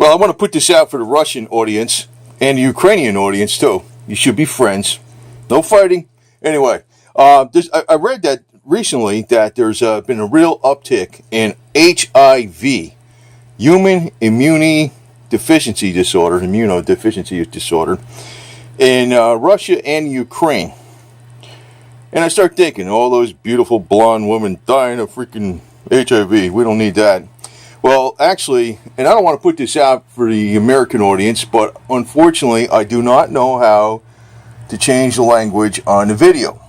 Well, I want to put this out for the Russian audience and the Ukrainian audience too. You should be friends. No fighting. Anyway, I read that recently that there's been a real uptick in HIV, human immunodeficiency disorder, in Russia and Ukraine. And I start thinking, all those beautiful blonde women dying of freaking HIV. We don't need that. Well, actually, and I don't want to put this out for the American audience, but unfortunately, I do not know how to change the language on the video,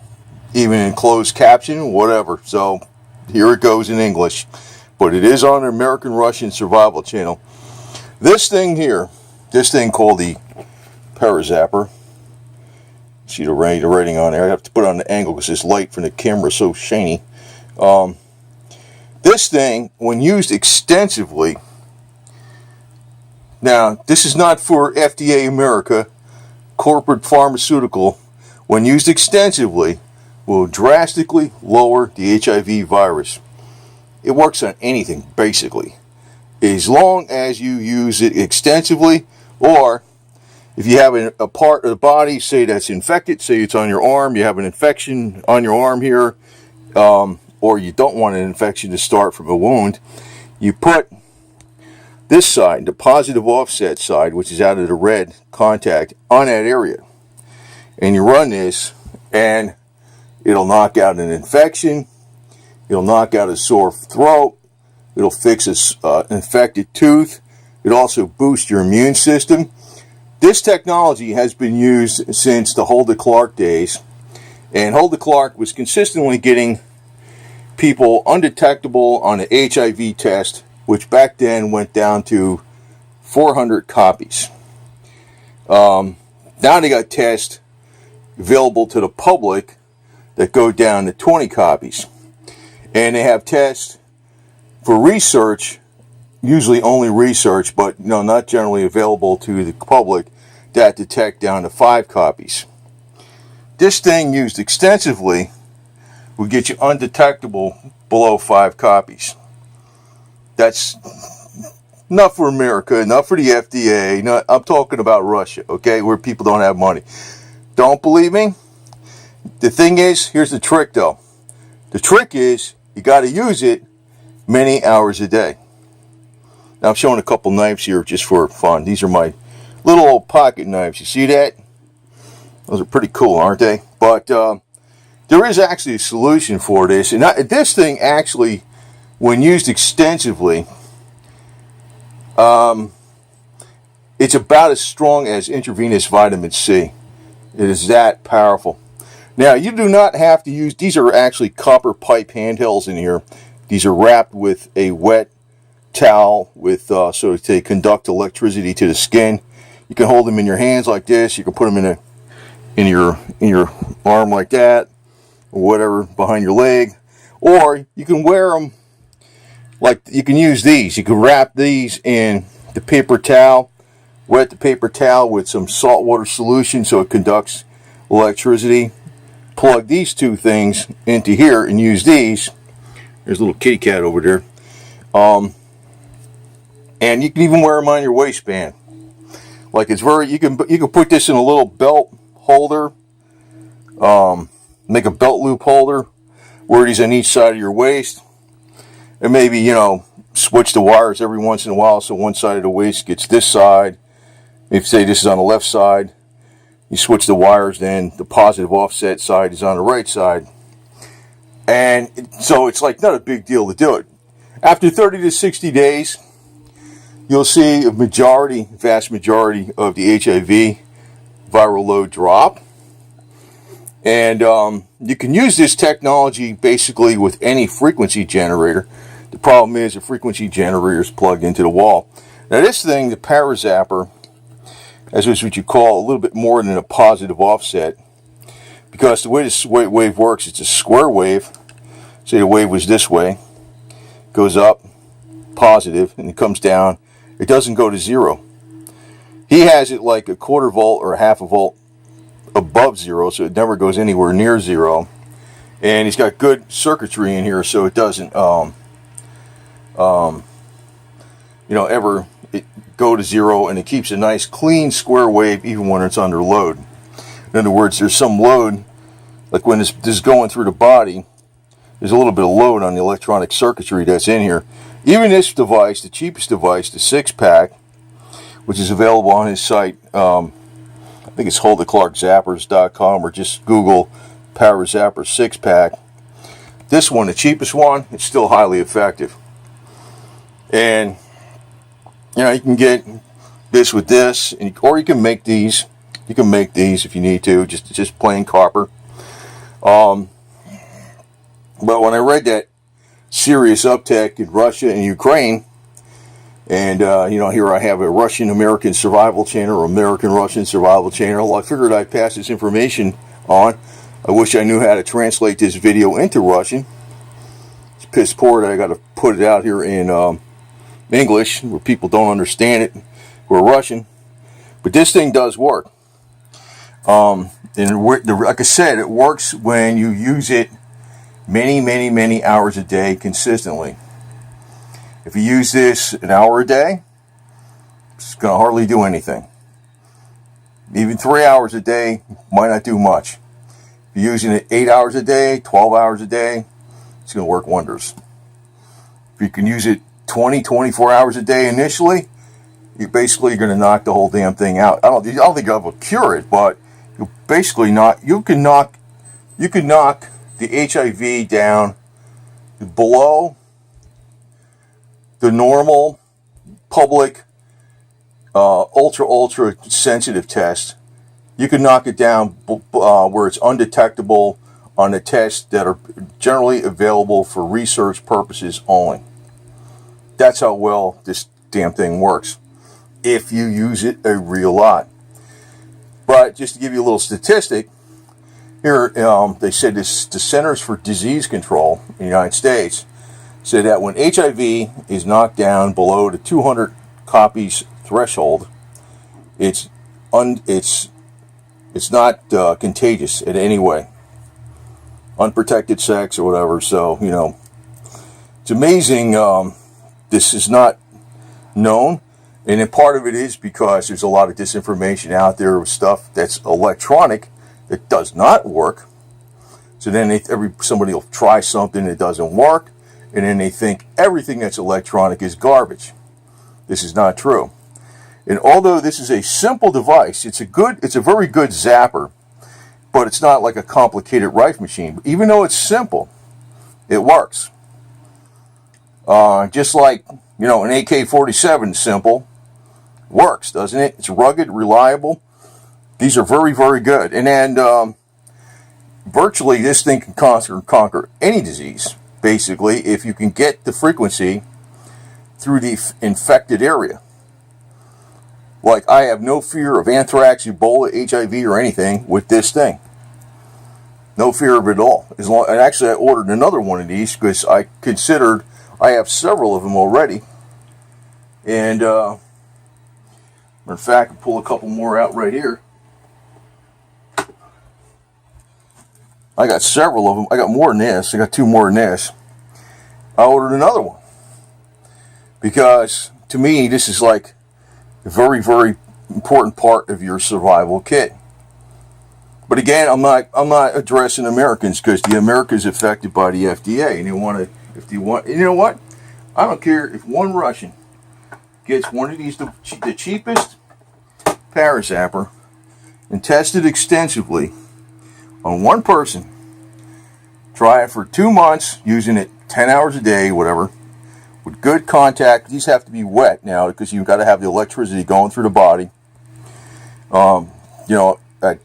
even in closed caption, whatever. So here it goes in English, but it is on the American Russian Survival Channel. This thing here, this thing called the Parazapper. See the writing on there. I have to put it on the angle because this light from the camera is so shiny. This thing, when used extensively, now this is not for FDA America, corporate pharmaceutical, when used extensively, will drastically lower the HIV virus. It works on anything, basically, as long as you use it extensively, or if you have a part of the body, say that's infected, say it's on your arm, you have an infection on your arm here, or you don't want an infection to start from a wound, you put this side, the positive offset side, which is out of the red contact, on that area. And you run this, and it'll knock out an infection, it'll knock out a sore throat, it'll fix an infected tooth, it'll also boost your immune system. This technology has been used since the Hulda Clark days, and Hulda Clark was consistently getting people undetectable on the HIV test, which back then went down to 400 copies. Now they got tests available to the public that go down to 20 copies. And they have tests for research, usually only research, but not generally available to the public, that detect down to 5 copies. This thing used extensively will get you undetectable below 5 copies. That's not for America, not for the FDA. I'm talking about Russia, okay, where people don't have money. Don't believe me? The thing is, here's the trick though. The trick is, you got to use it many hours a day. Now I'm showing a couple knives here just for fun. These are my little old pocket knives. You see that? Those are pretty cool, aren't they? But there is actually a solution for this. And this thing actually, when used extensively, it's about as strong as intravenous vitamin C. It is that powerful. Now, you do not have to use, these are actually copper pipe handhelds in here. These are wrapped with a wet towel with so they conduct electricity to the skin. You can hold them in your hands like this. You can put them in your arm like that, or whatever, behind your leg, or you can wear them like, you can use these. You can wrap these in the paper towel, wet the paper towel with some saltwater solution so it conducts electricity. Plug these two things into here and use these. There's a little kitty cat over there. And you can even wear them on your waistband. Like, it's very, you can put this in a little belt holder. Make a belt loop holder, wear these on each side of your waist, and maybe, switch the wires every once in a while so one side of the waist gets this side. If, say, this is on the left side, you switch the wires, then the positive offset side is on the right side. And so it's like not a big deal to do it. After 30 to 60 days, you'll see a vast majority of the HIV viral load drop. And you can use this technology basically with any frequency generator. The problem is the frequency generator is plugged into the wall. Now this thing, the Parazapper, as is what you call a little bit more than a positive offset, because the way this wave works, it's a square wave. Say the wave was this way, goes up, positive, and it comes down. It doesn't go to zero. He has it like a quarter volt or a half a volt above zero, so it never goes anywhere near zero. And he's got good circuitry in here, so it doesn't go to zero, and it keeps a nice clean square wave even when it's under load. In other words, there's some load, like when this is going through the body, there's a little bit of load on the electronic circuitry that's in here. Even this device, the cheapest device, the 6-pack, which is available on his site, I think it's holdtheclarkzappers.com, or just Google Power Zapper 6-pack. This one, the cheapest one, it's still highly effective. And you know, you can get this with this, or you can make these. You can make these if you need to, just plain copper. But when I read that serious uptick in Russia and Ukraine, and you know, here I have a Russian-American survival channel, or American-Russian survival channel, I figured I'd pass this information on. I wish I knew how to translate this video into Russian. It's piss poor that I got to put it out here in English, where people don't understand it, who are Russian. But this thing does work. And like I said, it works when you use it many hours a day consistently. If you use this an hour a day, it's going to hardly do anything. Even 3 hours a day might not do much. If you're using it 8 hours a day, 12 hours a day, it's going to work wonders. If you can use it 24 hours a day initially, you're basically going to knock the whole damn thing out. I don't think you'll cure it, but you can knock the HIV down below the normal public ultra sensitive test. You can knock it down where it's undetectable on the tests that are generally available for research purposes only. That's how well this damn thing works, if you use it a real lot. But just to give you a little statistic, here they said the Centers for Disease Control in the United States said that when HIV is knocked down below the 200 copies threshold, it's not contagious in any way. Unprotected sex or whatever. So, you know, it's amazing. This is not known. And then part of it is because there's a lot of disinformation out there of stuff that's electronic that does not work. So then somebody will try something that doesn't work, and then they think everything that's electronic is garbage. This is not true. And although this is a simple device, it's a very good zapper, but it's not like a complicated rifle machine. But even though it's simple, it works. Just like, you know, an AK-47 is simple, works, doesn't it? It's rugged, reliable. These are very good. And then virtually this thing can conquer any disease, basically, if you can get the frequency through the infected area. Like, I have no fear of anthrax, Ebola, HIV, or anything with this thing. No fear of it at all. And actually, I ordered another one of these because I have several of them already. And, in fact, I'll pull a couple more out right here. I got several of them. I got more than this. I got 2 more than this. I ordered another one. Because, to me, this is like a very important part of your survival kit. But again, I'm not addressing Americans, because the Americans are affected by the FDA, and you know what? I don't care if one Russian gets one of these, the cheapest Parazapper, and test it extensively on one person. Try it for 2 months, using it 10 hours a day, whatever, with good contact. These have to be wet now, because you've got to have the electricity going through the body. You know,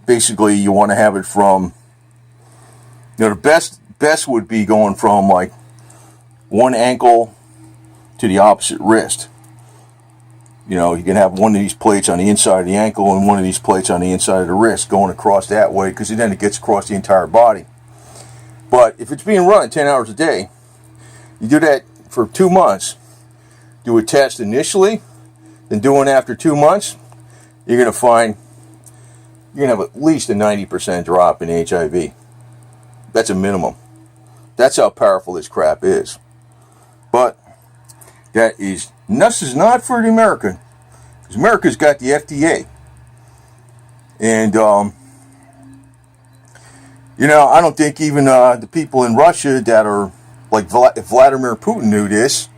basically you want to have it from, you know, the best would be going from like one ankle to the opposite wrist. You know, you can have one of these plates on the inside of the ankle and one of these plates on the inside of the wrist going across that way, because then it gets across the entire body. But if it's being run 10 hours a day, you do that for 2 months. Do a test initially, then do one after 2 months. You're going to find you're going to have at least a 90% drop in HIV. That's a minimum. That's how powerful this crap is. But this is not for the American. Because America's got the FDA. And, I don't think even the people in Russia that are, like if Vladimir Putin knew this,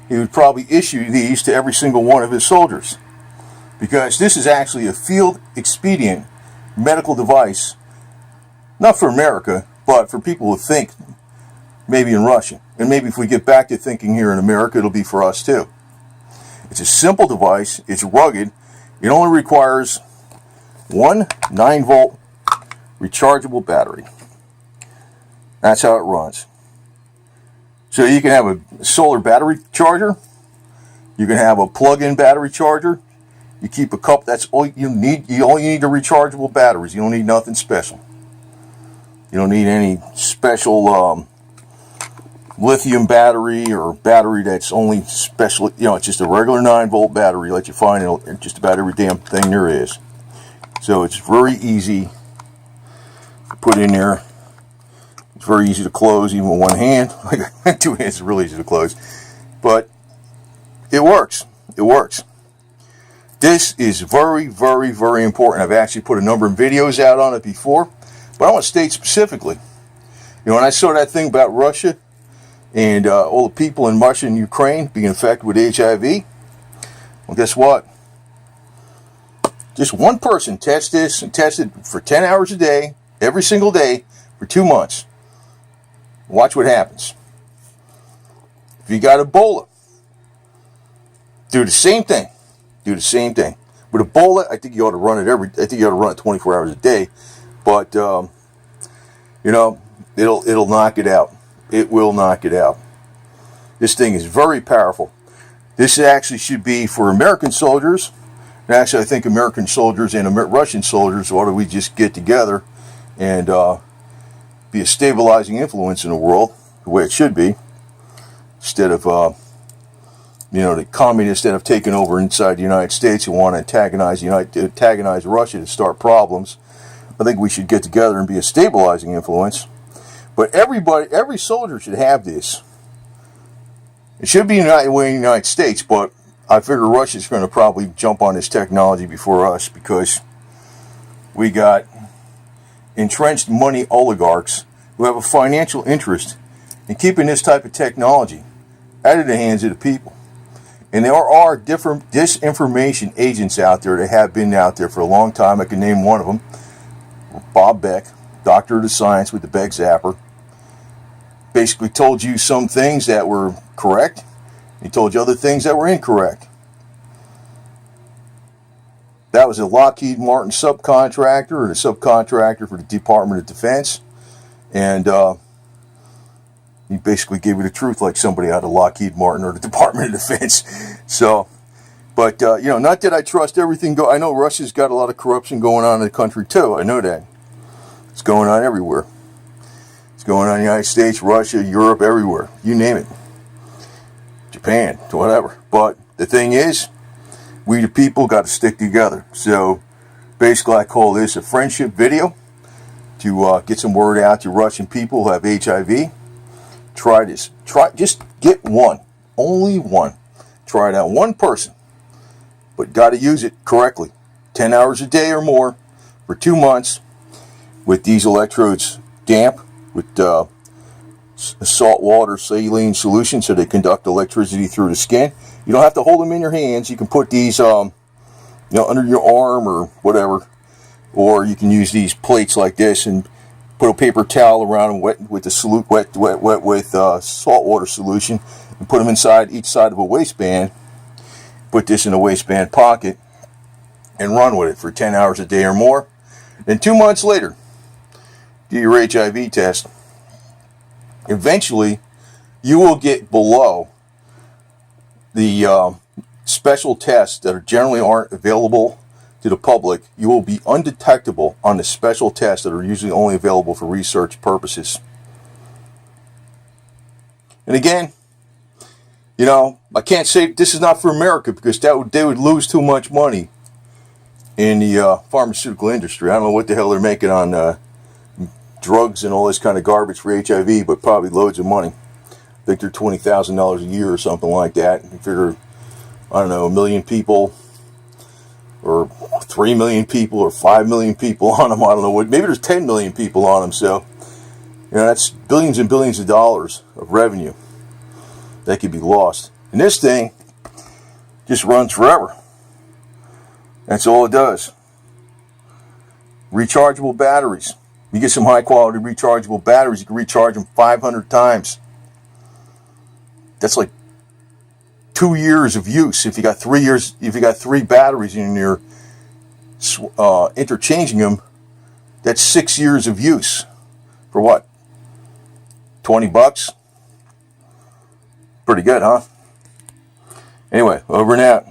he would probably issue these to every single one of his soldiers. Because this is actually a field expedient medical device, not for America, but for people who think maybe in Russia. And maybe if we get back to thinking here in America, it'll be for us too. It's a simple device. It's rugged. It only requires one 9-volt rechargeable battery. That's how it runs. So you can have a solar battery charger. You can have a plug-in battery charger. You keep a cup. That's all you need. You only need the rechargeable batteries. You don't need nothing special. You don't need any special lithium battery or battery that's only special. It's just a regular 9-volt battery like you find in just about every damn thing there is. So it's very easy to put in there. It's very easy to close even with one hand. Like 2 hands is really easy to close. But it works. It works. This is very, very, very important. I've actually put a number of videos out on it before. But I want to state specifically. When I saw that thing about Russia and all the people in Russia and Ukraine being infected with HIV, well, guess what? Just one person tested this and tested for 10 hours a day, every single day, for 2 months. Watch what happens. If you got Ebola, do the same thing. Do the same thing. With Ebola, I think you ought to run it I think you ought to run it 24 hours a day. But it'll knock it out. It will knock it out. This thing is very powerful. This actually should be for American soldiers. And actually, I think American soldiers and Russian soldiers ought to just get together and be a stabilizing influence in the world, the way it should be, instead of the communists that have taken over inside the United States who want to antagonize Russia to start problems. I think we should get together and be a stabilizing influence. But every soldier should have this. It should be in the United States, but I figure Russia's going to probably jump on this technology before us because we got entrenched money oligarchs who have a financial interest in keeping this type of technology out of the hands of the people. And there are different disinformation agents out there that have been out there for a long time. I can name one of them, Bob Beck, doctor of the science with the Beck Zapper. Basically told you some things that were correct. He told you other things that were incorrect. That was a Lockheed Martin subcontractor or the subcontractor for the Department of Defense. And he basically gave you the truth like somebody out of Lockheed Martin or the Department of Defense. So, but, not that I trust everything. I know Russia's got a lot of corruption going on in the country too. I know that. It's going on everywhere. It's going on in the United States, Russia, Europe, everywhere. You name it. Japan, whatever. But the thing is, we the people got to stick together. So basically I call this a friendship video to get some word out to Russian people who have HIV. Try this. Just get one. Only one. Try it out. One person. But got to use it correctly. 10 hours a day or more for 2 months with these electrodes damp with salt water saline solution so they conduct electricity through the skin. You don't have to hold them in your hands. You can put these under your arm or whatever, or you can use these plates like this and put a paper towel around them wet with the wet with salt water solution and put them inside each side of a waistband. Put this in a waistband pocket and run with it for 10 hours a day or more. Then 2 months later, do your HIV test. Eventually, you will get below the special tests that generally aren't available to the public. You will be undetectable on the special tests that are usually only available for research purposes. And again, I can't say this is not for America because they would lose too much money in the pharmaceutical industry. I don't know what the hell they're making on drugs and all this kind of garbage for HIV, but probably loads of money. I think they're $20,000 a year or something like that. You figure, I don't know, 1 million people or 3 million people or 5 million people on them. I don't know what. Maybe there's 10 million people on them. So, that's billions and billions of dollars of revenue that could be lost. And this thing just runs forever. That's all it does. Rechargeable batteries. You get some high quality rechargeable batteries, you can recharge them 500 times. That's like 2 years of use. If you got 3 years, if you got 3 batteries and you're interchanging them, that's 6 years of use. For what? $20? Pretty good, huh? Anyway, over and out.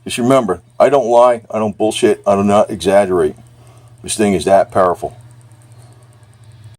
Just remember, I don't lie, I don't bullshit, I do not exaggerate. This thing is that powerful.